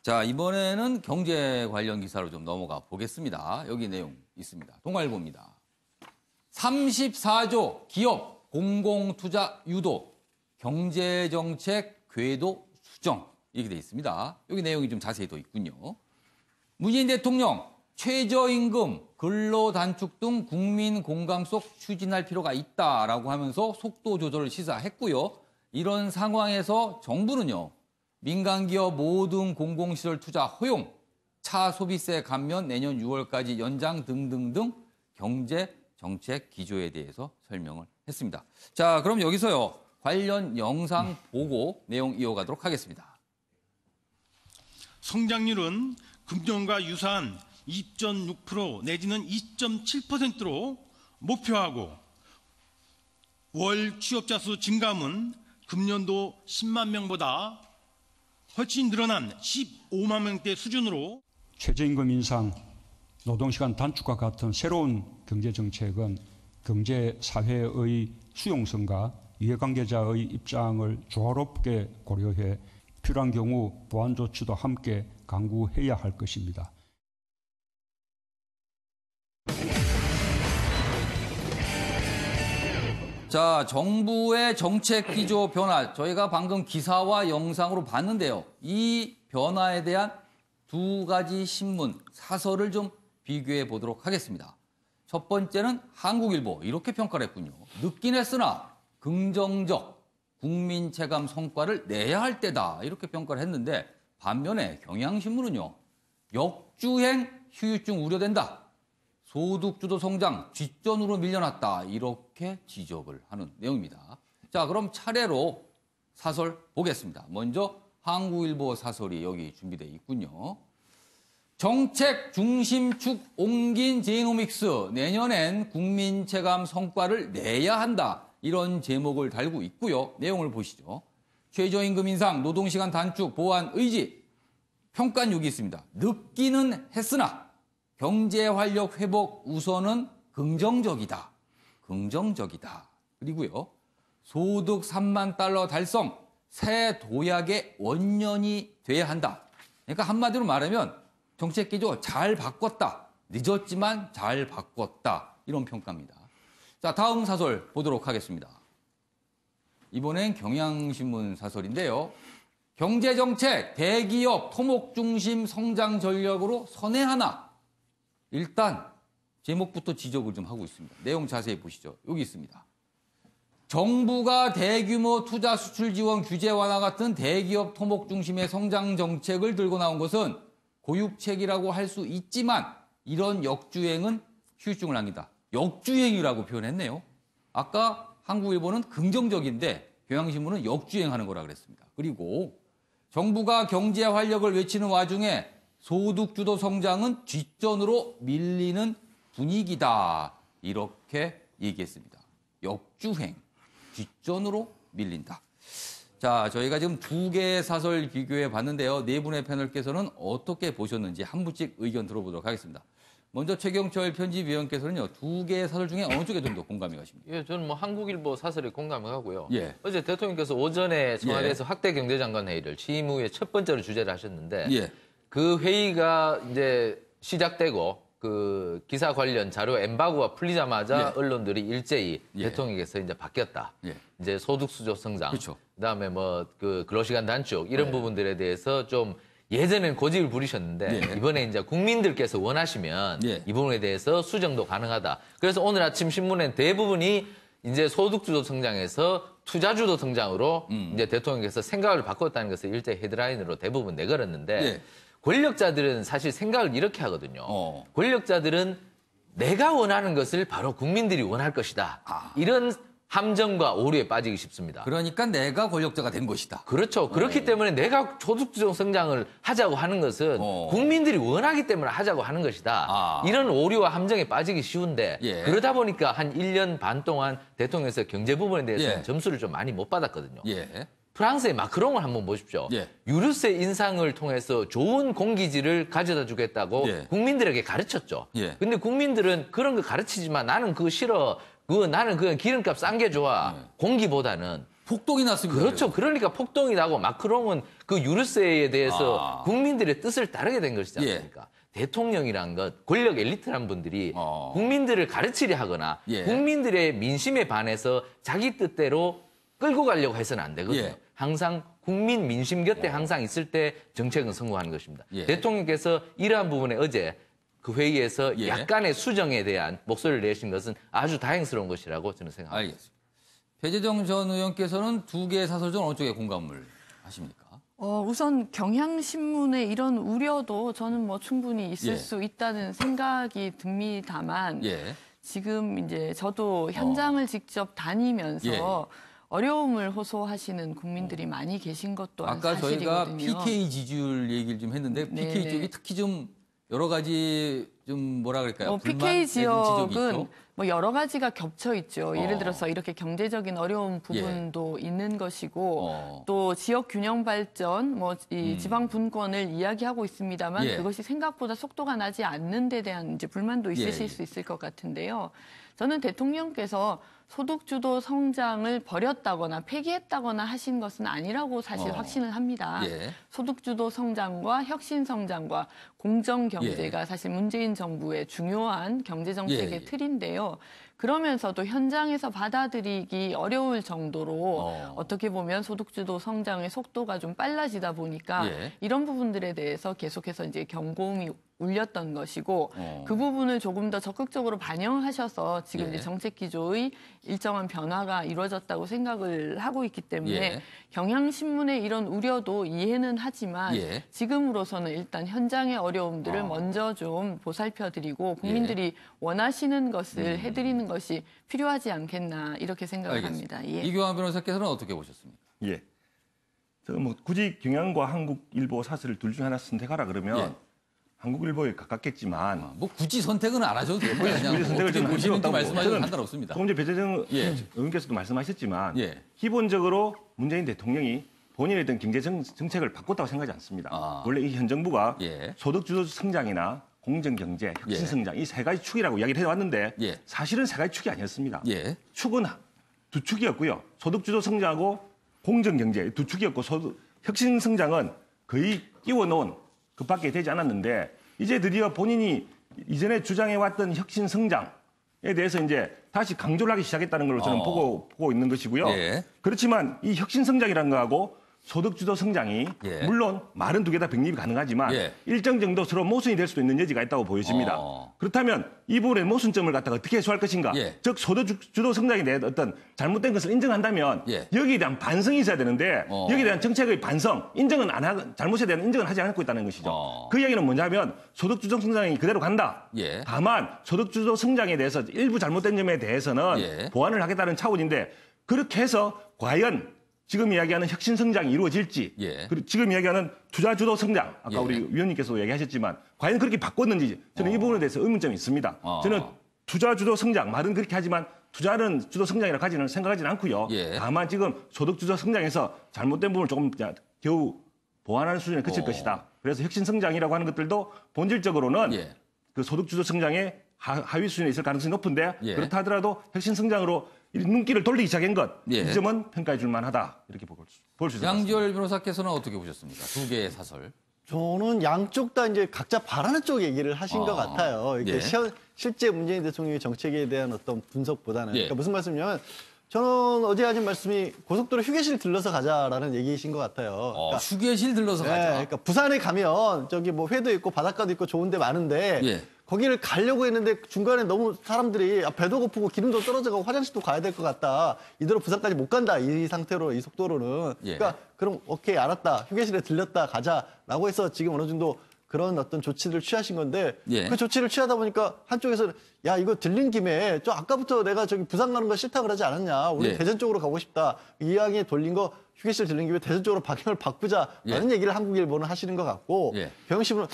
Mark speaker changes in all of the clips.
Speaker 1: 자, 이번에는 경제 관련 기사로 좀 넘어가 보겠습니다. 여기 내용 있습니다. 동아일보입니다. 34조 기업 공공투자 유도 경제정책 궤도 수정 이렇게 돼 있습니다. 여기 내용이 좀 자세히 더 있군요. 문재인 대통령 최저임금, 근로단축 등 국민 공감 속 추진할 필요가 있다라고 하면서 속도 조절을 시사했고요. 이런 상황에서 정부는요. 민간기업 모든 공공시설 투자 허용, 차 소비세 감면 내년 6월까지 연장 등등등 경제 정책 기조에 대해서 설명을 했습니다. 자, 그럼 여기서요. 관련 영상 보고 내용 이어가도록 하겠습니다.
Speaker 2: 성장률은 금년과 유사한 2.6% 내지는 2.7%로 목표하고 월 취업자 수 증감은 금년도 10만 명보다 훨씬 늘어난 15만 명대 수준으로
Speaker 3: 최저임금 인상, 노동시간 단축과 같은 새로운 경제정책은 경제사회의 수용성과 이해관계자의 입장을 조화롭게 고려해 필요한 경우 보완 조치도 함께 강구해야 할 것입니다.
Speaker 1: 자, 정부의 정책 기조 변화, 저희가 방금 기사와 영상으로 봤는데요. 이 변화에 대한 두 가지 신문, 사설을 좀 비교해 보도록 하겠습니다. 첫 번째는 한국일보, 이렇게 평가를 했군요. 늦긴 했으나 긍정적 국민 체감 성과를 내야 할 때다, 이렇게 평가를 했는데 반면에 경향신문은요. 역주행 휴유증 우려된다. 소득주도 성장 뒷전으로 밀려났다. 이렇게 지적을 하는 내용입니다. 자, 그럼 차례로 사설 보겠습니다. 먼저 한국일보 사설이 여기 준비되어 있군요. 정책 중심축 옮긴 제이노믹스. 내년엔 국민 체감 성과를 내야 한다. 이런 제목을 달고 있고요. 내용을 보시죠. 최저임금 인상, 노동시간 단축, 보완 의지. 평가는 여기 있습니다. 늦기는 했으나 경제 활력 회복 우선은 긍정적이다. 긍정적이다. 그리고요. 소득 3만 달러 달성, 새 도약의 원년이 돼야 한다. 그러니까 한마디로 말하면 정책 기조 잘 바꿨다. 늦었지만 잘 바꿨다. 이런 평가입니다. 자, 다음 사설 보도록 하겠습니다. 이번엔 경향신문 사설인데요. 경제정책, 대기업, 토목 중심 성장 전략으로 선회하나. 일단 제목부터 지적을 좀 하고 있습니다. 내용 자세히 보시죠. 여기 있습니다. 정부가 대규모 투자 수출 지원 규제 완화 같은 대기업 토목 중심의 성장 정책을 들고 나온 것은 고육책이라고 할 수 있지만 이런 역주행은 휴유증을 남긴다. 역주행이라고 표현했네요. 아까 한국일보는 긍정적인데 경향신문은 역주행하는 거라 그랬습니다. 그리고 정부가 경제 활력을 외치는 와중에 소득주도 성장은 뒷전으로 밀리는 분위기다. 이렇게 얘기했습니다. 역주행, 뒷전으로 밀린다. 자, 저희가 지금 두 개의 사설 비교해 봤는데요. 네 분의 패널께서는 어떻게 보셨는지 한 분씩 의견 들어보도록 하겠습니다. 먼저 최경철 편집위원께서는요. 두 개의 사설 중에 어느 쪽에 좀 더 공감이 가십니까?
Speaker 4: 예, 저는 뭐 한국일보 사설에 공감을 하고요.
Speaker 1: 예.
Speaker 4: 어제 대통령께서 오전에 청와대에서 확대 경제장관 회의를 취임 후에 첫 번째로 주재를 하셨는데
Speaker 1: 예.
Speaker 4: 그 회의가 이제 시작되고 그 기사 관련 자료 엠바고가 풀리자마자 언론들이 일제히 대통령께서 이제 바뀌었다. 이제 소득 수조 성장,
Speaker 1: 그렇죠.
Speaker 4: 그다음에 뭐 그 근로시간 단축 이런 부분들에 대해서 좀 예전엔 고집을 부리셨는데 이번에 이제 국민들께서 원하시면 이 부분에 대해서 수정도 가능하다. 그래서 오늘 아침 신문엔 대부분이 이제 소득주도 성장에서 투자주도 성장으로 이제 대통령께서 생각을 바꿨다는 것을 일제 헤드라인으로 대부분 내걸었는데 권력자들은 사실 생각을 이렇게 하거든요. 권력자들은 내가 원하는 것을 바로 국민들이 원할 것이다. 이런 함정과 오류에 빠지기 쉽습니다.
Speaker 1: 그러니까 내가 권력자가 된 것이다.
Speaker 4: 그렇죠. 그렇기 때문에 내가 소득주도 성장을 하자고 하는 것은 국민들이 원하기 때문에 하자고 하는 것이다. 이런 오류와 함정에 빠지기 쉬운데 그러다 보니까 한 1년 반 동안 대통령에서 경제 부분에 대해서는 점수를 좀 많이 못 받았거든요. 프랑스의 마크롱을 한번 보십시오. 유류세 인상을 통해서 좋은 공기질을 가져다 주겠다고 국민들에게 가르쳤죠. 근데 국민들은 그런 거 가르치지만 나는 그거 싫어. 나는 그냥 기름값 싼 게 좋아. 공기보다는
Speaker 1: 폭동이 났습니다.
Speaker 4: 그렇죠. 그러니까 폭동이 나고 마크롱은 그 유류세에 대해서 국민들의 뜻을 따르게 된 것이지 않습니까? 대통령이란 것, 권력 엘리트란 분들이 국민들을 가르치려 하거나 국민들의 민심에 반해서 자기 뜻대로 끌고 가려고 해서는 안 되거든요. 항상 국민 민심 곁에 항상 있을 때 정책은 성공하는 것입니다. 대통령께서 이러한 부분에 어제 그 회의에서 약간의 수정에 대한 목소리를 내신 것은 아주 다행스러운 것이라고 저는 생각합니다.
Speaker 1: 알겠습니다. 배재정 전 의원께서는 두 개의 사설 중 어느 쪽에 공감을 하십니까?
Speaker 5: 우선 경향신문의 이런 우려도 저는 뭐 충분히 있을 수 있다는 생각이 듭니다만 지금 이제 저도 현장을 직접 다니면서 어려움을 호소하시는 국민들이 많이 계신 것도
Speaker 1: 아까
Speaker 5: 사실이거든요.
Speaker 1: 저희가 PK 지지율 얘기를 좀 했는데 PK 쪽이 특히 좀 여러 가지 좀 뭐라 그럴까요?
Speaker 5: PK
Speaker 1: 지적이
Speaker 5: 지역은
Speaker 1: 있죠?
Speaker 5: 뭐 여러 가지가 겹쳐 있죠. 예를 들어서 이렇게 경제적인 어려운 부분도 있는 것이고 또 지역 균형 발전, 뭐 이 지방 분권을 이야기하고 있습니다만 그것이 생각보다 속도가 나지 않는 데 대한 이제 불만도 있으실 수 있을 것 같은데요. 저는 대통령께서 소득주도 성장을 버렸다거나 폐기했다거나 하신 것은 아니라고 사실 확신을 합니다. 소득주도 성장과 혁신 성장과 공정 경제가 사실 문재인 정부의 중요한 경제 정책의 틀인데요. 그러면서도 현장에서 받아들이기 어려울 정도로 어떻게 보면 소득주도 성장의 속도가 좀 빨라지다 보니까 이런 부분들에 대해서 계속해서 이제 경고음이 울렸던 것이고 그 부분을 조금 더 적극적으로 반영하셔서 지금 이제 정책 기조의 일정한 변화가 이루어졌다고 생각을 하고 있기 때문에 경향신문의 이런 우려도 이해는 하지만 지금으로서는 일단 현장의 어려움들을 먼저 좀 보살펴드리고 국민들이 원하시는 것을 해드리는 것이 필요하지 않겠나 이렇게 생각을 합니다.
Speaker 1: 이교환 변호사께서는 어떻게 보셨습니까?
Speaker 6: 뭐 굳이 경향과 한국일보 사설을 둘 중에 하나 선택하라 그러면 한국일보에 가깝겠지만
Speaker 1: 뭐 굳이 선택은 안 하셔도 되고요. 그냥
Speaker 6: 굳이 선택을
Speaker 1: 어떻게
Speaker 6: 좀
Speaker 1: 보시는지 말씀하셔도 상관없습니다.
Speaker 6: 조금 전에 배재정 의원께서도 말씀하셨지만 기본적으로 문재인 대통령이 본인의 어떤 경제 정책을 바꿨다고 생각하지 않습니다. 원래 이 현 정부가 소득주도 성장이나 공정경제, 혁신성장 이 세 가지 축이라고 이야기를 해왔는데 사실은 세 가지 축이 아니었습니다. 축은 두 축이었고요. 소득주도 성장하고 공정경제 두 축이었고 혁신성장은 거의 끼워놓은 그 밖에 되지 않았는데 이제 드디어 본인이 이전에 주장해왔던 혁신성장에 대해서 이제 다시 강조를 하기 시작했다는 걸로 저는 보고 있는 것이고요. 그렇지만 이 혁신성장이라는 거하고 소득주도 성장이 물론 말은 두 개 다 병립이 가능하지만 일정 정도 서로 모순이 될 수도 있는 여지가 있다고 보여집니다. 그렇다면 이 부분의 모순점을 갖다가 어떻게 해소할 것인가? 즉 소득주도 성장에 대한 어떤 잘못된 것을 인정한다면 여기에 대한 반성이 있어야 되는데 여기에 대한 정책의 반성, 인정은 안 하고 잘못에 대한 인정은 하지 않고 있다는 것이죠. 그 이야기는 뭐냐면 소득주도 성장이 그대로 간다. 다만 소득주도 성장에 대해서 일부 잘못된 점에 대해서는 보완을 하겠다는 차원인데 그렇게 해서 과연 지금 이야기하는 혁신 성장이 이루어질지, 그리고 지금 이야기하는 투자 주도 성장, 아까 우리 위원님께서 얘기하셨지만 과연 그렇게 바꿨는지 저는 이 부분에 대해서 의문점이 있습니다. 저는 투자 주도 성장 말은 그렇게 하지만 투자는 주도 성장이라고 생각하지는 않고요. 다만 지금 소득 주도 성장에서 잘못된 부분을 조금 겨우 보완하는 수준에 그칠 것이다. 그래서 혁신 성장이라고 하는 것들도 본질적으로는 그 소득 주도 성장의 하위 수준에 있을 가능성이 높은데 그렇다 하더라도 혁신 성장으로 눈길을 돌리기 시작한 것, 이 점은 평가해 줄 만하다. 이렇게 볼 수 있을 것 같습니다.
Speaker 1: 양지열 변호사께서는 어떻게 보셨습니까? 두 개의 사설.
Speaker 7: 저는 양쪽 다 이제 각자 바라는 쪽 얘기를 하신 것 같아요. 이게 실제 문재인 대통령의 정책에 대한 어떤 분석보다는. 그러니까 무슨 말씀이냐면 저는 어제 하신 말씀이 고속도로 휴게실 들러서 가자라는 얘기이신 것 같아요.
Speaker 1: 그러니까, 휴게실 들러서 가자.
Speaker 7: 그러니까 부산에 가면 저기 뭐 회도 있고 바닷가도 있고 좋은 데 많은데 거기를 가려고 했는데 중간에 너무 사람들이 배도 고프고 기름도 떨어져가고 화장실도 가야 될 것 같다. 이대로 부산까지 못 간다. 이 상태로 이 속도로는. 그러니까 그럼 오케이 알았다. 휴게실에 들렸다 가자라고 해서 지금 어느 정도 그런 어떤 조치를 취하신 건데 그 조치를 취하다 보니까 한쪽에서는 야 이거 들린 김에 저 아까부터 내가 저기 부산 가는 거 싫다 그러지 않았냐. 우리 대전 쪽으로 가고 싶다. 이야기 돌린 거 휴게실 들린 김에 대전 쪽으로 방향을 바꾸자라는 얘기를 한국일보는 하시는 것 같고 경향신문은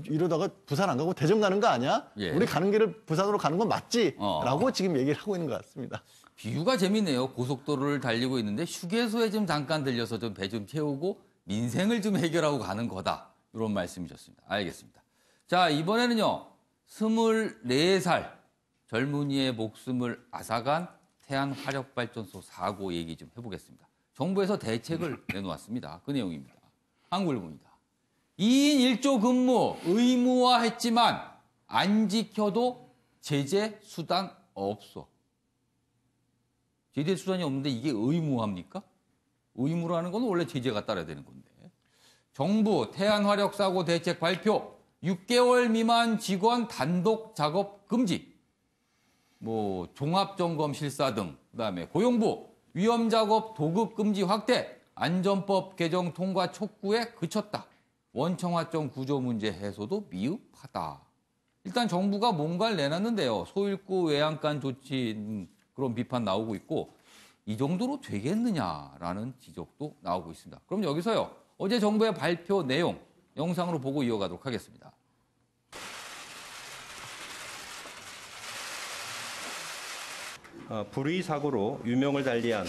Speaker 7: 이러다가 부산 안 가고 대전 가는 거 아니야? 우리 가는 길을 부산으로 가는 건 맞지? 라고 지금 얘기를 하고 있는 것 같습니다.
Speaker 1: 비유가 재밌네요. 고속도로를 달리고 있는데 휴게소에 좀 잠깐 들려서 좀 배 좀 채우고 민생을 좀 해결하고 가는 거다. 이런 말씀이셨습니다. 알겠습니다. 자, 이번에는요. 24살 젊은이의 목숨을 앗아간 태안 화력발전소 사고 얘기 좀 해보겠습니다. 정부에서 대책을 내놓았습니다. 그 내용입니다. 한국일보입니다. 2인 1조 근무 의무화했지만 안 지켜도 제재 수단 없어. 제재 수단이 없는데 이게 의무화입니까? 의무라는 건 원래 제재가 따라야 되는 건데. 정부 태안화력사고 대책 발표 6개월 미만 직원 단독 작업 금지. 뭐 종합점검 실사 등 그다음에 고용부 위험작업 도급 금지 확대. 안전법 개정 통과 촉구에 그쳤다. 원청화점 구조 문제 해소도 미흡하다. 일단 정부가 뭔가를 내놨는데요. 소일구 외양간 조치 그런 비판 나오고 있고 이 정도로 되겠느냐라는 지적도 나오고 있습니다. 그럼 여기서요. 어제 정부의 발표 내용 영상으로 보고 이어가도록 하겠습니다.
Speaker 8: 불의 사고로 유명을 달리한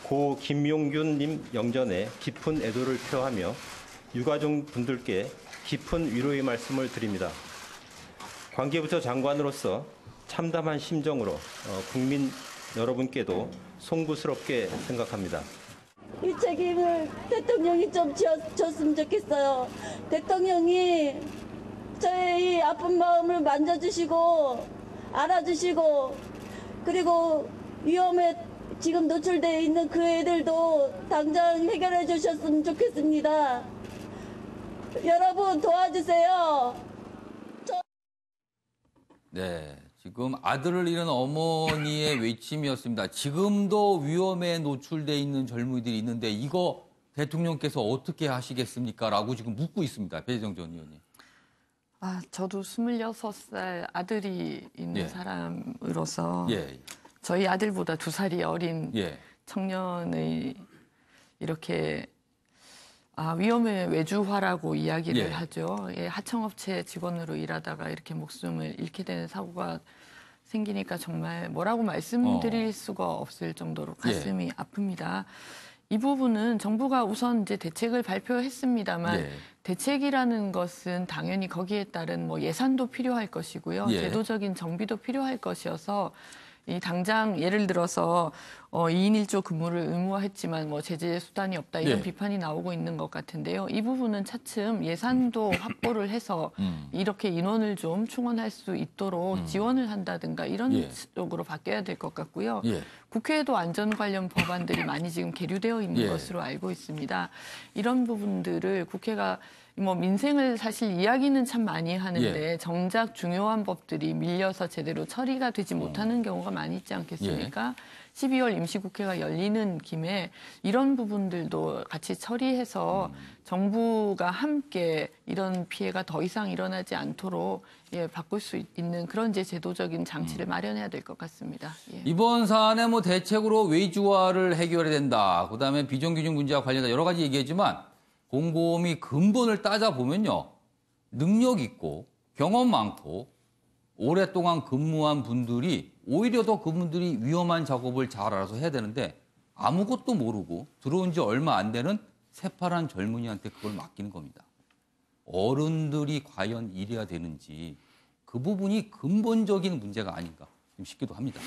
Speaker 8: 고 김용균님 영전에 깊은 애도를 표하며 유가족 분들께 깊은 위로의 말씀을 드립니다. 관계부처 장관으로서 참담한 심정으로 국민 여러분께도 송구스럽게 생각합니다.
Speaker 9: 이 책임을 대통령이 좀 졌으면 좋겠어요. 대통령이 저의 이 아픈 마음을 만져주시고 알아주시고 그리고 위험에 지금 노출되어 있는 그 애들도 당장 해결해 주셨으면 좋겠습니다. 여러분 도와주세요.
Speaker 1: 네, 지금 아들을 잃은 어머니의 외침이었습니다. 지금도 위험에 노출돼 있는 젊은이들이 있는데 이거 대통령께서 어떻게 하시겠습니까? 라고 지금 묻고 있습니다. 배재정 전 의원님.
Speaker 5: 저도 26살 아들이 있는 사람으로서
Speaker 1: 예.
Speaker 5: 저희 아들보다 2살이 어린
Speaker 1: 예.
Speaker 5: 청년의 이렇게 위험의 외주화라고 이야기를 하죠. 하청업체 직원으로 일하다가 이렇게 목숨을 잃게 되는 사고가 생기니까 정말 뭐라고 말씀드릴 수가 없을 정도로 가슴이 아픕니다. 이 부분은 정부가 우선 이제 대책을 발표했습니다만 대책이라는 것은 당연히 거기에 따른 뭐 예산도 필요할 것이고요. 제도적인 정비도 필요할 것이어서 이 당장 예를 들어서 2인 1조 근무를 의무화했지만 뭐 제재 수단이 없다 이런 비판이 나오고 있는 것 같은데요. 이 부분은 차츰 예산도 확보를 해서 이렇게 인원을 좀 충원할 수 있도록 지원을 한다든가 이런 쪽으로 바뀌어야 될 것 같고요. 국회에도 안전 관련 법안들이 많이 지금 계류되어 있는 것으로 알고 있습니다. 이런 부분들을 국회가 뭐 민생을 사실 이야기는 참 많이 하는데 정작 중요한 법들이 밀려서 제대로 처리가 되지 못하는 경우가 많이 있지 않겠습니까? 12월 임시국회가 열리는 김에 이런 부분들도 같이 처리해서 정부가 함께 이런 피해가 더 이상 일어나지 않도록 바꿀 수 있는 그런 이제 제도적인 장치를 마련해야 될 것 같습니다.
Speaker 1: 이번 사안에 뭐 대책으로 외주화를 해결해야 된다. 그다음에 비정규직 문제와 관련해서 여러 가지 얘기했지만 곰곰이 근본을 따져보면요. 능력 있고 경험 많고 오랫동안 근무한 분들이 오히려 더 그분들이 위험한 작업을 잘 알아서 해야 되는데 아무것도 모르고 들어온 지 얼마 안 되는 새파란 젊은이한테 그걸 맡기는 겁니다. 어른들이 과연 이래야 되는지 그 부분이 근본적인 문제가 아닌가 싶기도 합니다.